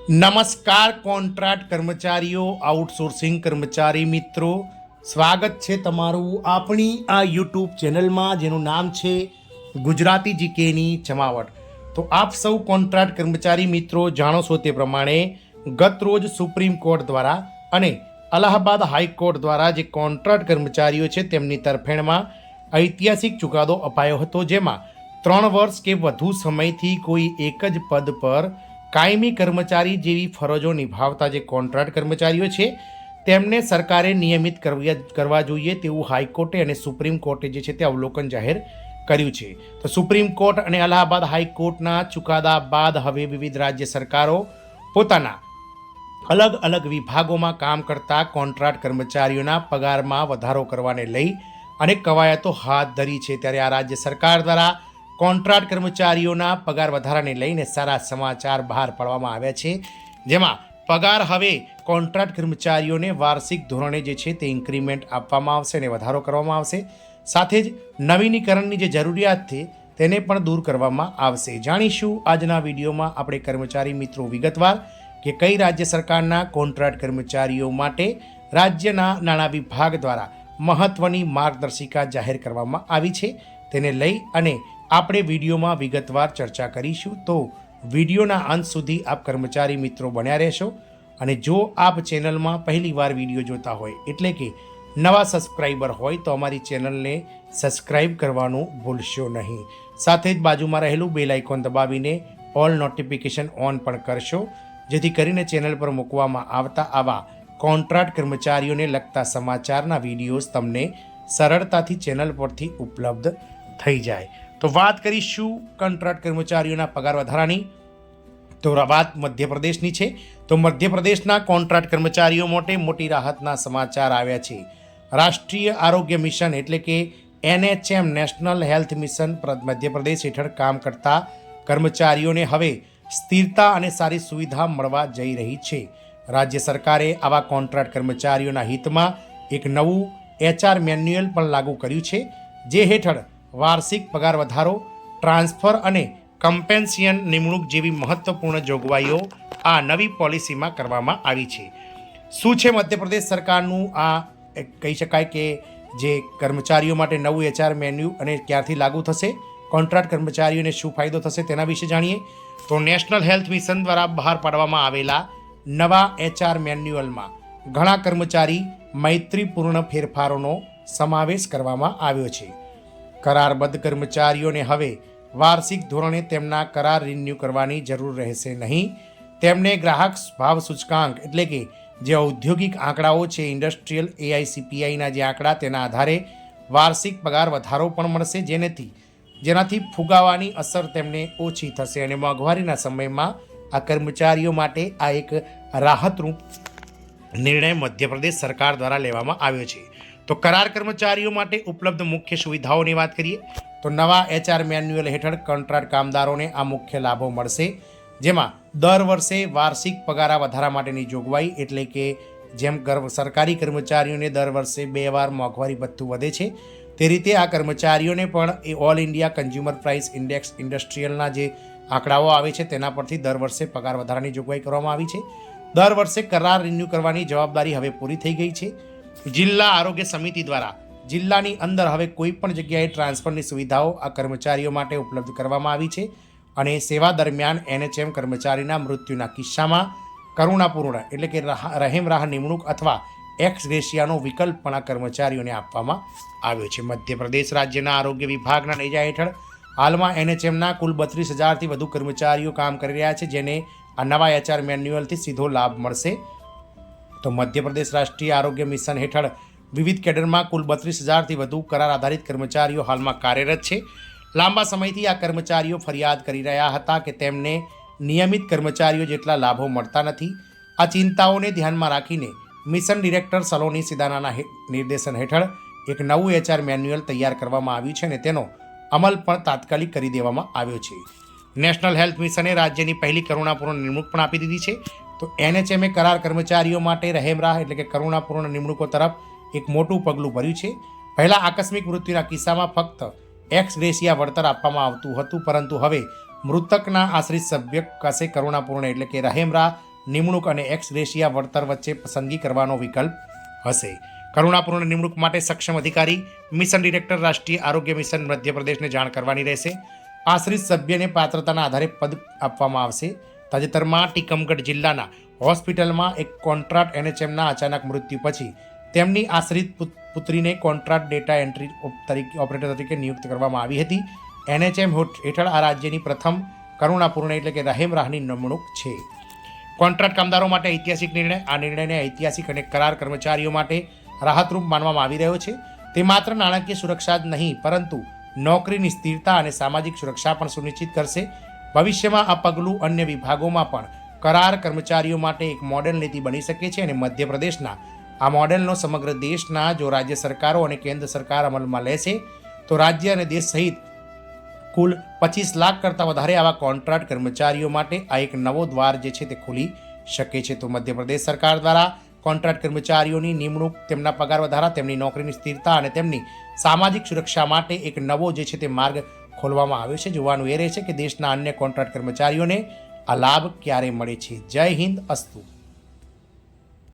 નમસ્કાર કોન્ટ્રાક્ટ કર્મચારીઓ, આઉટસોર્સિંગ કર્મચારી મિત્રો, સ્વાગત છે તમારું આપણી આ યુટ્યુબ ચેનલમાં જેનું નામ છે ગુજરાતી જીકેની જમાવટ. તો આપ સૌ કોન્ટ્રાક્ટ કર્મચારી મિત્રો જાણો છો તે પ્રમાણે ગત રોજ સુપ્રીમ કોર્ટ દ્વારા અને અલ્હાબાદ હાઈકોર્ટ દ્વારા જે કોન્ટ્રાક્ટ કર્મચારીઓ છે તેમની તરફેણમાં ઐતિહાસિક ચુકાદો અપાયો હતો, જેમાં 3 વર્ષ કે વધુ સમયથી કોઈ એક જ પદ પર કાયમી કર્મચારી જેવી ફરજો નિભાવતા જે કોન્ટ્રાક્ટ કર્મચારીઓ છે તેમને સરકારે નિયમિત કરવા જોઈએ તેવું હાઈકોર્ટે અને સુપ્રીમ કોર્ટે જે છે તે અવલોકન જાહેર કર્યું છે. તો સુપ્રીમ કોર્ટ અને અલ્હાબાદ હાઈકોર્ટના ચુકાદા બાદ હવે વિવિધ રાજ્ય સરકારો પોતાના અલગ અલગ વિભાગોમાં કામ કરતા કોન્ટ્રાક્ટ કર્મચારીઓના પગારમાં વધારો કરવાને લઈ અનેક કવાયતો હાથ ધરી છે. ત્યારે આ રાજ્ય સરકાર દ્વારા કોન્ટ્રાક્ટ કર્મચારીઓના પગાર વધારાને લઈને સારા સમાચાર બહાર પાડવામાં આવ્યા છે, જેમાં પગાર હવે કોન્ટ્રાક્ટ કર્મચારીઓને વાર્ષિક ધોરણે જે છે તે ઇન્ક્રીમેન્ટ આપવામાં આવશે અને વધારો કરવામાં આવશે. સાથે જ નવીનીકરણની જે જરૂરિયાત છે તેને પણ દૂર કરવામાં આવશે. જાણીશું આજના વિડીયોમાં આપણે કર્મચારી મિત્રો વિગતવાર કે કઈ રાજ્ય સરકારના કોન્ટ્રાક્ટ કર્મચારીઓ માટે રાજ્યના નાણાં વિભાગ દ્વારા મહત્વની માર્ગદર્શિકા જાહેર કરવામાં આવી છે તેને લઈ અને આપણે વિડીયોમાં વિગતવાર ચર્ચા કરીશું. તો વિડીયોના અંત સુધી આપ કર્મચારી મિત્રો બન્યા રહેશો અને જો આપ ચેનલમાં પહેલીવાર વિડીયો જોતા હોય એટલે કે નવા સબસ્ક્રાઈબર હોય તો અમારી ચેનલને સબસ્ક્રાઈબ કરવાનું ભૂલશો નહીં. સાથે જ બાજુમાં રહેલું બેલ આઇકોન દબાવીને ઓલ નોટિફિકેશન ઓન પણ કરશો, જેથી કરીને ચેનલ પર મૂકવામાં આવતા આવા કોન્ટ્રાક્ટ કર્મચારીઓને લગતા સમાચારના વિડીયોઝ તમને સરળતાથી ચેનલ પરથી ઉપલબ્ધ થઈ જાય. તો વાત કરીશું કોન્ટ્રાક્ટ કર્મચારીઓના પગાર વધારાની. તો વાત મધ્યપ્રદેશની છે. તો મધ્યપ્રદેશના કોન્ટ્રાક્ટ કર્મચારીઓ માટે મોટી રાહતના સમાચાર આવ્યા છે. રાષ્ટ્રીય આરોગ્ય મિશન એટલે કે NHM national health mission Madhya Pradesh હેઠળ કામ કરતા કર્મચારીઓને હવે સ્થિરતા અને સારી સુવિધા મળવા જઈ રહી છે. રાજ્ય સરકારે આવા કોન્ટ્રાક્ટ કર્મચારીઓના હિતમાં એક નવું HR મેન્યુઅલ પણ લાગુ કર્યું છે, જે હેઠળ વાર્ષિક પગાર વધારો, ટ્રાન્સફર અને કમ્પેન્સિયન નિમણૂક જેવી મહત્વપૂર્ણ જોગવાઈઓ આ નવી પોલિસીમાં કરવામાં આવી છે. શું છે મધ્યપ્રદેશ સરકારનું આ કહી શકાય કે જે કર્મચારીઓ માટે નવું HR મેન્યુ અને ક્યારથી લાગુ થશે, કોન્ટ્રાક્ટ કર્મચારીઓને શું ફાયદો થશે તેના વિશે જાણીએ. તો નેશનલ હેલ્થ મિશન દ્વારા બહાર પાડવામાં આવેલા નવા HR મેન્યુઅલમાં ઘણા કર્મચારી મૈત્રીપૂર્ણ ફેરફારોનો સમાવેશ કરવામાં આવ્યો છે. કરારબદ્ધ કર્મચારીઓને હવે વાર્ષિક ધોરણે તેમના કરાર રિન્યૂ કરવાની જરૂર રહેશે નહીં. તેમને ગ્રાહક ભાવ સૂચકાંક એટલે કે જે ઔદ્યોગિક આંકડાઓ છે, ઇન્ડસ્ટ્રીયલ AICPIના જે આંકડા, તેના આધારે વાર્ષિક પગાર વધારો પણ મળશે, જેનાથી ફુગાવાની અસર તેમને ઓછી થશે અને મોંઘવારીના સમયમાં આ કર્મચારીઓ માટે આ એક રાહતરૂપ નિર્ણય મધ્યપ્રદેશ સરકાર દ્વારા લેવામાં આવ્યો છે. તો કરાર કર્મચારીઓ માટે ઉપલબ્ધ મુખ્ય સુવિધાઓની વાત કરીએ તો નવા HR મેન્યુઅલ હેઠળ કોન્ટ્રાક્ટ કામદારોને આ મુખ્ય લાભો મળશે, જેમાં દર વર્ષે વાર્ષિક પગાર વધારા માટેની જોગવાઈ એટલે કે જેમ સરકારી કર્મચારીઓને દર વર્ષે 2 વાર મોંઘવારી ભથ્થું વધે છે તે રીતે આ કર્મચારીઓને પણ એ all India consumer price index ઇન્ડસ્ટ્રીયલના જે આંકડાઓ આવે છે તેના પરથી દર વર્ષે પગાર વધારાની જોગવાઈ કરવામાં આવી છે. દર વર્ષે કરાર રિન્યૂ કરવાની જવાબદારી હવે પૂરી થઈ ગઈ છે. જિલ્લા આરોગ્ય સમિતિ દ્વારા જિલ્લાની અંદર હવે કોઈ પણ જગ્યાએ ટ્રાન્સફરની સુવિધાઓ આ કર્મચારીઓ માટે ઉપલબ્ધ કરવામાં આવી છે અને સેવા દરમિયાન NHM કર્મચારીના મૃત્યુના કિસ્સામાં કરુણાપૂર્ણ એટલે કે રહેમ રાહ નિમણૂક અથવા એક્સ ગ્રેશિયાનો વિકલ્પ પણ આ કર્મચારીઓને આપવામાં આવ્યો છે. મધ્યપ્રદેશ રાજ્યના આરોગ્ય વિભાગના નેજા હેઠળ હાલમાં NHMના કુલ 32,000થી વધુ કર્મચારીઓ કામ કરી રહ્યા છે, જેને આ નવા HR મેન્યુઅલથી સીધો લાભ મળશે. તો મધ્યપ્રદેશ રાષ્ટ્રીય આરોગ્ય મિશન હેઠળ વિવિધ કેડરમાં કુલ 32,000થી વધુ કરાર આધારિત કર્મચારીઓ હાલમાં કાર્યરત છે. લાંબા સમયથી આ કર્મચારીઓ ફરિયાદ કરી રહ્યા હતા કે તેમને નિયમિત કર્મચારીઓ જેટલા લાભો મળતા નથી. આ ચિંતાઓને ધ્યાનમાં રાખીને મિશન ડિરેક્ટર સલોની સિદાનાના નિર્દેશન હેઠળ એક નવું HR મેન્યુઅલ તૈયાર કરવામાં આવ્યું છે અને તેનો અમલ પણ તાત્કાલિક કરી દેવામાં આવ્યો છે. નેશનલ હેલ્થ મિશને રાજ્યની પહેલી કરુણાપૂર્ણ નિમણૂક પણ આપી દીધી છે. તો NHMએ કરાર કર્મચારીઓ માટે રહેમરાહ એટલે કે કરુણાપૂર્ણ નિમણૂકો તરફ એક મોટું પગલું ભર્યું છે. પહેલાં આકસ્મિક મૃત્યુના કિસ્સામાં ફક્ત એક્સ ગ્રેશિયા વળતર આપવામાં આવતું હતું, પરંતુ હવે મૃતકના આશ્રિત સભ્ય પાસે કરુણાપૂર્ણ એટલે કે રહેમરાહ નિમણૂક અને એક્સ ગ્રેશિયા વળતર વચ્ચે પસંદગી કરવાનો વિકલ્પ હશે. કરુણાપૂર્ણ નિમણૂક માટે સક્ષમ અધિકારી મિશન ડિરેક્ટર રાષ્ટ્રીય આરોગ્ય મિશન મધ્યપ્રદેશને જાણ કરવાની રહેશે. આશ્રિત સભ્યને પાત્રતાના આધારે પદ આપવામાં આવશે. તાજેતરમાં ટીકમગઢ જિલ્લાના હોસ્પિટલમાં એક કોન્ટ્રાક્ટ એનએચએમના અચાનક મૃત્યુ પછી તેમની આશ્રિત પુત્રીને કોન્ટ્રાક્ટ ડેટા એન્ટ્રી ઓપરેટર તરીકે નિયુક્ત કરવામાં આવી હતી. એનએચએમ હેઠળ આ રાજ્યની પ્રથમ કરુણાપૂર્ણ એટલે કે રહેમ રાહની નિમણૂક છે. કોન્ટ્રાક્ટ કામદારો માટે ઐતિહાસિક નિર્ણય. આ નિર્ણયને ઐતિહાસિક અને કરાર કર્મચારીઓ માટે રાહતરૂપ માનવામાં આવી રહ્યો છે. તે માત્ર નાણાકીય સુરક્ષા જ નહીં પરંતુ નોકરીની સ્થિરતા અને સામાજિક સુરક્ષા પણ સુનિશ્ચિત કરશે. ભવિષ્યમાં આ પગલું અન્ય વિભાગોમાં પણ કરાર કર્મચારીઓ માટે એક મોડેલ નીતિ બની શકે છે અને મધ્યપ્રદેશના આ મોડેલનો સમગ્ર દેશના જો રાજ્ય સરકારો અને કેન્દ્ર સરકાર અમલમાં લેશે તો રાજ્ય અને દેશ સહિત કુલ 25 લાખ કરતાં વધારે આવા કોન્ટ્રાક્ટ કર્મચારીઓ માટે આ એક નવો દ્વાર જે છે તે ખુલી શકે છે. તો મધ્યપ્રદેશ સરકાર દ્વારા કોન્ટ્રાક્ટ કર્મચારીઓની નિમણૂક, તેમના પગાર વધારા, તેમની નોકરીની સ્થિરતા અને તેમની સામાજિક સુરક્ષા માટે એક નવો જે છે તે માર્ગ ખોલવામાં આવ્યો છે. જોવાનું એ રહે છે કે દેશના અન્ય કોન્ટ્રાક્ટ કર્મચારીઓને આ લાભ ક્યારે મળે છે. જય હિન્દ, અસ્તુ.